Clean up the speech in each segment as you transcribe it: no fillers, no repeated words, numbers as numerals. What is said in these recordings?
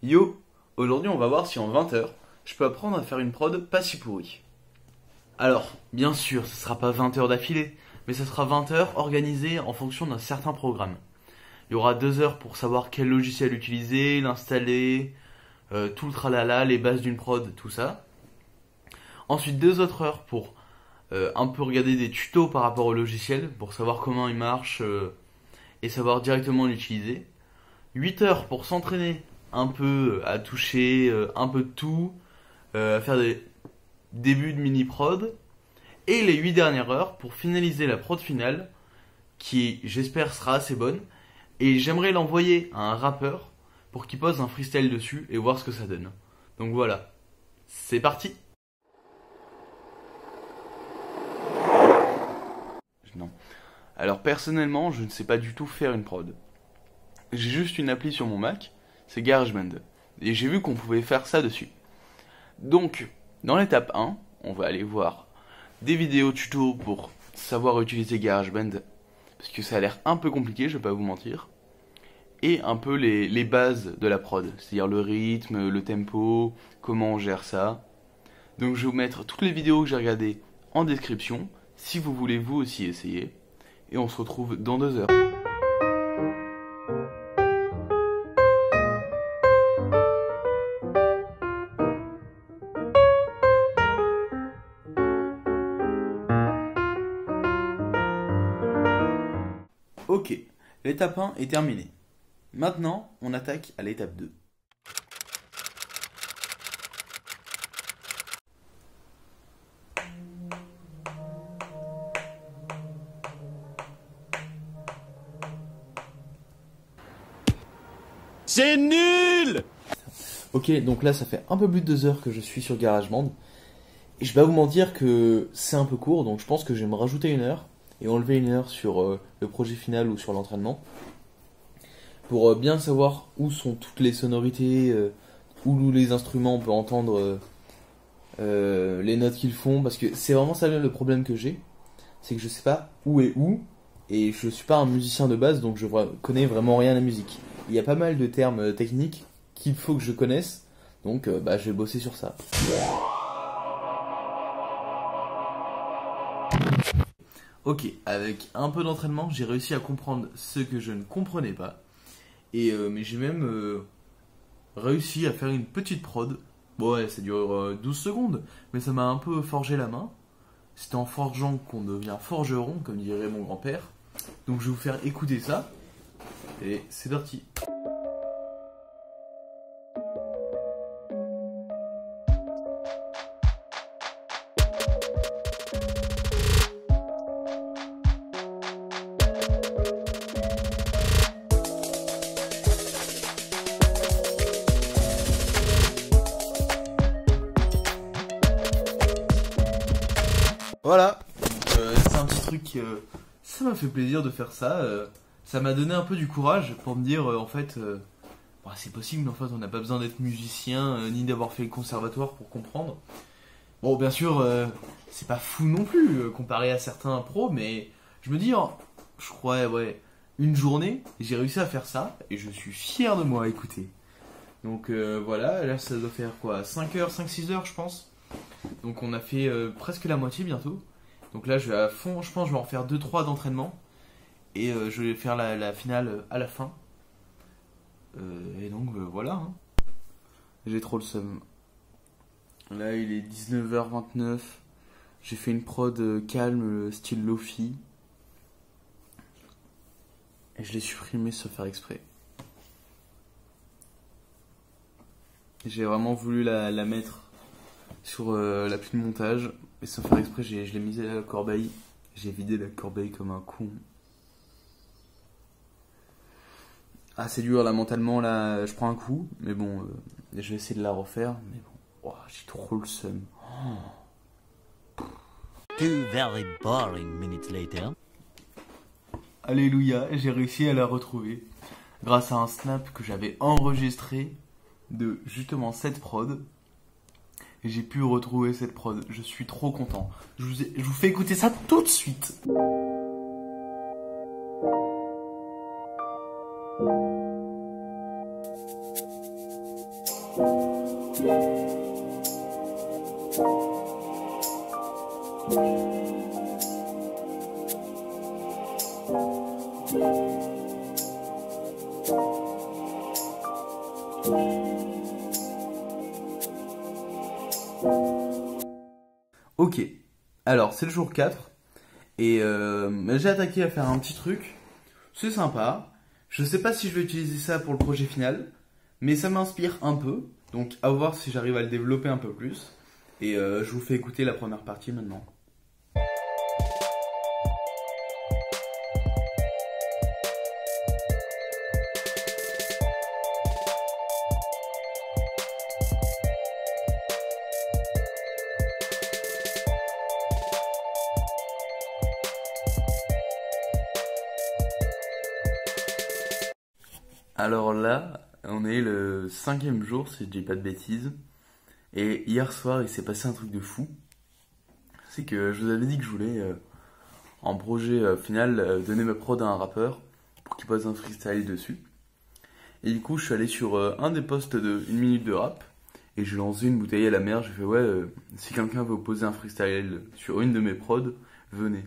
Yo, aujourd'hui on va voir si en 20 heures, je peux apprendre à faire une prod pas si pourrie. Alors, bien sûr, ce sera pas 20 heures d'affilée, mais ce sera 20 heures organisées en fonction d'un certain programme. Il y aura 2 heures pour savoir quel logiciel utiliser, l'installer, tout le tralala, les bases d'une prod, tout ça. Ensuite 2 autres heures pour un peu regarder des tutos par rapport au logiciel, pour savoir comment il marche et savoir directement l'utiliser. 8 heures pour s'entraîner un peu à toucher un peu de tout, à faire des débuts de mini-prod. Et les 8 dernières heures pour finaliser la prod finale, qui j'espère sera assez bonne. Et j'aimerais l'envoyer à un rappeur pour qu'il pose un freestyle dessus et voir ce que ça donne. Donc voilà, c'est parti. Non. Alors personnellement, je ne sais pas du tout faire une prod. J'ai juste une appli sur mon Mac, c'est GarageBand. Et j'ai vu qu'on pouvait faire ça dessus. Donc, dans l'étape 1, on va aller voir des vidéos tuto pour savoir utiliser GarageBand. Parce que ça a l'air un peu compliqué, je vais pas vous mentir. Et un peu les bases de la prod. C'est-à-dire le rythme, le tempo, comment on gère ça. Donc je vais vous mettre toutes les vidéos que j'ai regardées en description, si vous voulez vous aussi essayer. Et on se retrouve dans 2 heures. Ok, l'étape 1 est terminée. Maintenant, on attaque à l'étape 2. C'est nul! Ok, donc là ça fait un peu plus de 2 heures que je suis sur GarageBand. Et je vais pas vous mentir que c'est un peu court, donc je pense que je vais me rajouter 1 heure et enlever 1 heure sur le projet final ou sur l'entraînement. Pour bien savoir où sont toutes les sonorités, où les instruments on peut entendre les notes qu'ils font. Parce que c'est vraiment ça le problème que j'ai. C'est que je sais pas où est où. Et je suis pas un musicien de base, donc je connais vraiment rien à la musique. Il y a pas mal de termes techniques qu'il faut que je connaisse. Donc je vais bosser sur ça. Ok, avec un peu d'entraînement, j'ai réussi à comprendre ce que je ne comprenais pas. Mais j'ai même réussi à faire une petite prod. Bon ouais, ça dure 12 secondes, mais ça m'a un peu forgé la main. C'est en forgeant qu'on devient forgeron, comme dirait mon grand-père. Donc je vais vous faire écouter ça. Et c'est parti. Voilà, c'est un petit truc, ça m'a fait plaisir de faire ça, ça m'a donné un peu du courage pour me dire en fait, c'est possible, en fait on n'a pas besoin d'être musicien ni d'avoir fait le conservatoire pour comprendre. Bon bien sûr, c'est pas fou non plus comparé à certains pros, mais je me dis, je crois, ouais, une journée, j'ai réussi à faire ça et je suis fier de moi, écoutez. Donc voilà, là ça doit faire quoi, 5 heures, 5-6 heures je pense. Donc on a fait presque la moitié bientôt. Donc là je vais à fond, je pense que je vais en faire 2-3 d'entraînement. Et je vais faire la finale à la fin. Et donc voilà. Hein. J'ai trop le seum. Là il est 19h29. J'ai fait une prod calme, style Lofi. Et je l'ai supprimé sans faire exprès. J'ai vraiment voulu la mettre sur l'appli de montage, et sans faire exprès, je l'ai mise à la corbeille. J'ai vidé la corbeille comme un con. Ah, c'est dur là, mentalement, là, je prends un coup, mais bon, je vais essayer de la refaire, mais bon, j'ai trop le seum. Oh. 2 very boring minutes later. Alléluia, j'ai réussi à la retrouver grâce à un snap que j'avais enregistré de justement cette prod. Et j'ai pu retrouver cette prod. Je suis trop content. Je vous fais écouter ça tout de suite. Ok, alors c'est le jour 4 et j'ai attaqué à faire un petit truc, c'est sympa, je sais pas si je vais utiliser ça pour le projet final, mais ça m'inspire un peu, donc à voir si j'arrive à le développer un peu plus, et je vous fais écouter la première partie maintenant. Alors là, on est le 5e jour, si je dis pas de bêtises. Et hier soir, il s'est passé un truc de fou. C'est que je vous avais dit que je voulais, en projet final, donner ma prod à un rappeur pour qu'il pose un freestyle dessus. Et du coup, je suis allé sur un des posts de 1 minute de rap. Et j'ai lancé une bouteille à la mer. J'ai fait, ouais, si quelqu'un veut poser un freestyle sur une de mes prods, venez.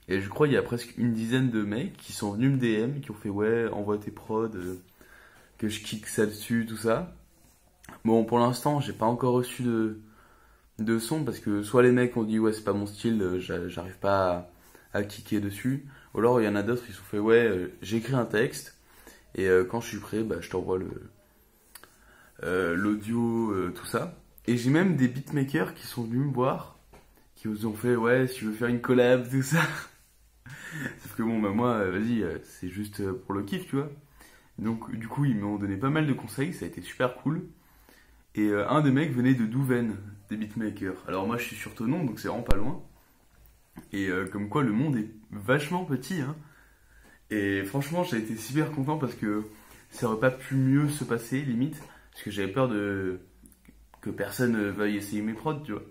Et je crois qu'il y a presque une dizaine de mecs qui sont venus me DM, qui ont fait ouais, envoie tes prods, que je kick ça dessus, tout ça. Bon, pour l'instant, j'ai pas encore reçu de son parce que soit les mecs ont dit ouais, c'est pas mon style, j'arrive pas à kicker dessus. Ou alors il y en a d'autres qui se sont fait ouais, j'écris un texte et quand je suis prêt, bah, je t'envoie l'audio, tout ça. Et j'ai même des beatmakers qui sont venus me voir, qui vous ont fait ouais, si tu veux faire une collab, tout ça. Sauf que bon, bah moi, vas-y, c'est juste pour le kiff, tu vois. Donc, du coup, ils m'ont donné pas mal de conseils, ça a été super cool. Et un des mecs venait de Douven, des beatmakers. Alors, moi, je suis sur Thonon, donc c'est vraiment pas loin. Et comme quoi, le monde est vachement petit, hein. Et franchement, j'ai été super content parce que ça aurait pas pu mieux se passer, limite. Parce que j'avais peur que personne veuille essayer mes prods, tu vois.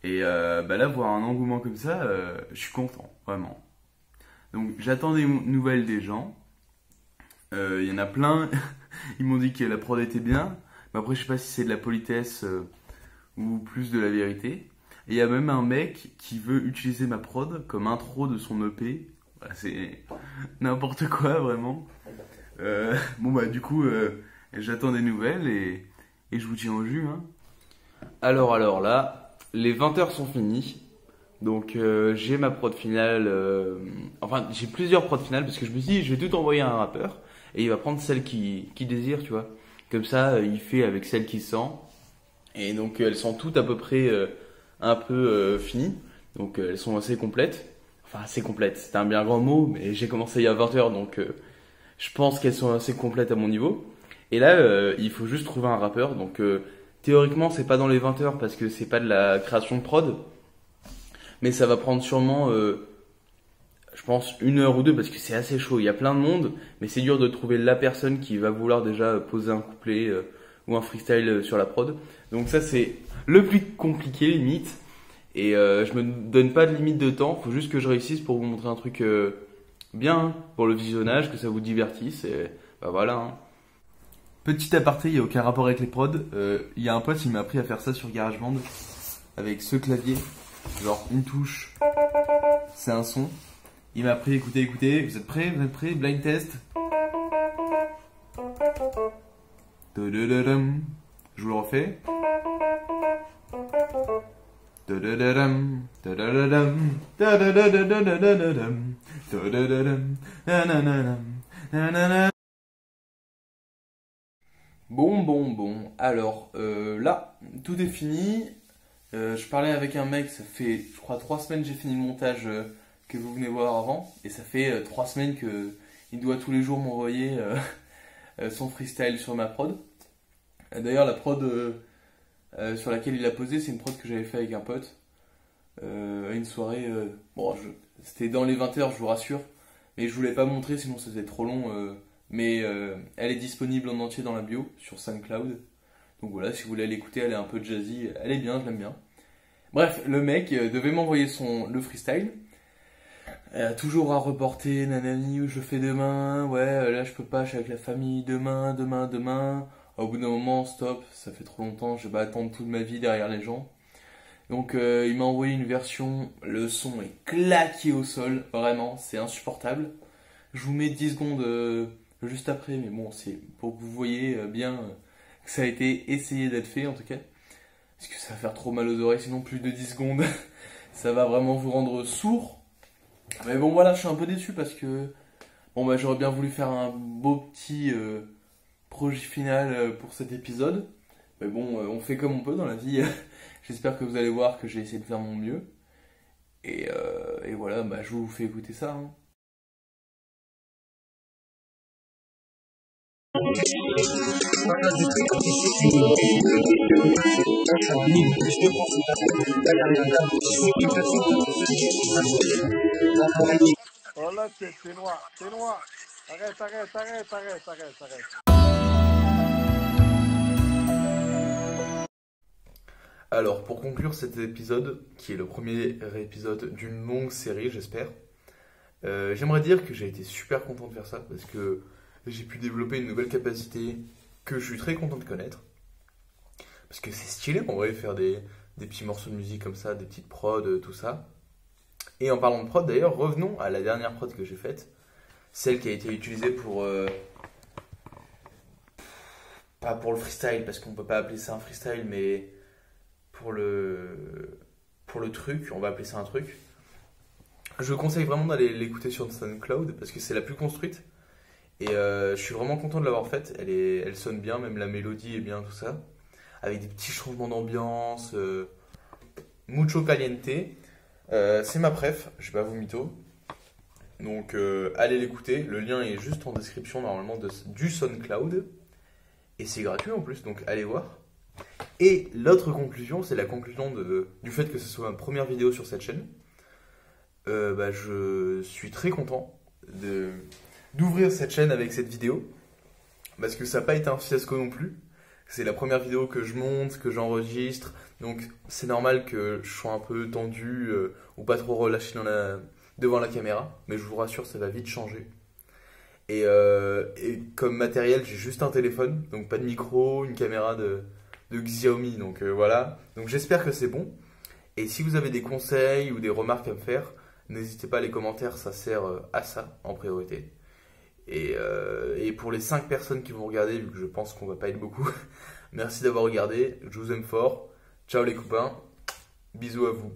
Et bah là, voir un engouement comme ça, je suis content, vraiment. Donc j'attends des nouvelles des gens. Il y en a plein. Ils m'ont dit que la prod était bien. Mais après je sais pas si c'est de la politesse ou plus de la vérité. Et il y a même un mec qui veut utiliser ma prod comme intro de son EP. Voilà, c'est n'importe quoi vraiment. Bon bah du coup j'attends des nouvelles et je vous tiens au jus. Hein. Alors là, les 20h sont finis. Donc j'ai ma prod finale, enfin j'ai plusieurs prods finales parce que je me suis dit je vais tout envoyer à un rappeur et il va prendre celle qu'il désire, tu vois. Comme ça il fait avec celle qu'il sent et donc elles sont toutes à peu près un peu finies. Donc elles sont assez complètes, enfin assez complètes, c'est un bien grand mot mais j'ai commencé il y a 20h donc je pense qu'elles sont assez complètes à mon niveau. Et là il faut juste trouver un rappeur donc théoriquement c'est pas dans les 20h parce que c'est pas de la création de prod. Mais ça va prendre sûrement, je pense, 1 heure ou 2 parce que c'est assez chaud. Il y a plein de monde, mais c'est dur de trouver la personne qui va vouloir déjà poser un couplet ou un freestyle sur la prod. Donc ça, c'est le plus compliqué, limite. Et je me donne pas de limite de temps. Faut juste que je réussisse pour vous montrer un truc bien pour le visionnage, que ça vous divertisse. Et bah voilà. Hein. Petit aparté, il n'y a aucun rapport avec les prods. Il y a un pote, il m'a appris à faire ça sur GarageBand avec ce clavier. Genre une touche, c'est un son. Il m'a appris, écoutez, vous êtes prêts, blind test. Je vous le refais. Bon. Alors, là, tout est fini. Je parlais avec un mec, ça fait je crois 3 semaines que j'ai fini le montage que vous venez voir avant et ça fait 3 semaines que il doit tous les jours m'envoyer son freestyle sur ma prod. D'ailleurs la prod sur laquelle il a posé c'est une prod que j'avais fait avec un pote à une soirée, bon c'était dans les 20h je vous rassure mais je voulais pas montrer sinon ça faisait trop long mais elle est disponible en entier dans la bio sur SoundCloud. Donc voilà, si vous voulez l'écouter, elle est un peu jazzy, elle est bien, je l'aime bien. Bref, le mec devait m'envoyer le freestyle. Toujours à reporter, nanani, où je fais demain, ouais, là je peux pas, je suis avec la famille, demain. Au bout d'un moment, stop, ça fait trop longtemps, je vais pas attendre toute ma vie derrière les gens. Donc il m'a envoyé une version, le son est claqué au sol, vraiment, c'est insupportable. Je vous mets 10 secondes juste après, mais bon, c'est pour que vous voyez bien que ça a été essayé d'être fait en tout cas. Parce que ça va faire trop mal aux oreilles, sinon plus de 10 secondes, ça va vraiment vous rendre sourd. Mais bon voilà, je suis un peu déçu parce que bon bah j'aurais bien voulu faire un beau petit projet final pour cet épisode. Mais bon, on fait comme on peut dans la vie. J'espère que vous allez voir que j'ai essayé de faire mon mieux. Et voilà, bah je vous fais écouter ça. Hein. Oh là, c'est noir, c'est noir. Arrête, arrête, arrête, arrête, arrête, arrête. Alors, pour conclure cet épisode, qui est le premier épisode d'une longue série, j'espère, j'aimerais dire que j'ai été super content de faire ça, parce que j'ai pu développer une nouvelle capacité que je suis très content de connaître. Parce que c'est stylé, en vrai, faire des petits morceaux de musique comme ça, des petites prods, tout ça. Et en parlant de prod, d'ailleurs, revenons à la dernière prod que j'ai faite, celle qui a été utilisée pour... pas pour le freestyle, parce qu'on peut pas appeler ça un freestyle, mais pour le truc, on va appeler ça un truc. Je vous conseille vraiment d'aller l'écouter sur SoundCloud, parce que c'est la plus construite. Et je suis vraiment content de l'avoir faite, elle sonne bien, même la mélodie est bien, tout ça. Avec des petits changements d'ambiance, mucho caliente. C'est ma préf, je vais pas vous mytho. Donc allez l'écouter, le lien est juste en description normalement du SoundCloud. Et c'est gratuit en plus, donc allez voir. Et l'autre conclusion, c'est la conclusion du fait que ce soit ma première vidéo sur cette chaîne. Je suis très content d'ouvrir cette chaîne avec cette vidéo. Parce que ça n'a pas été un fiasco non plus. C'est la première vidéo que je monte, que j'enregistre. Donc c'est normal que je sois un peu tendu ou pas trop relâché devant la caméra. Mais je vous rassure, ça va vite changer. Et comme matériel, j'ai juste un téléphone. Donc pas de micro, une caméra de Xiaomi. Donc voilà. Donc j'espère que c'est bon. Et si vous avez des conseils ou des remarques à me faire, n'hésitez pas, les commentaires, ça sert à ça en priorité. Et pour les 5 personnes qui vont regarder, vu que je pense qu'on va pas être beaucoup, merci d'avoir regardé, je vous aime fort, ciao les copains, bisous à vous.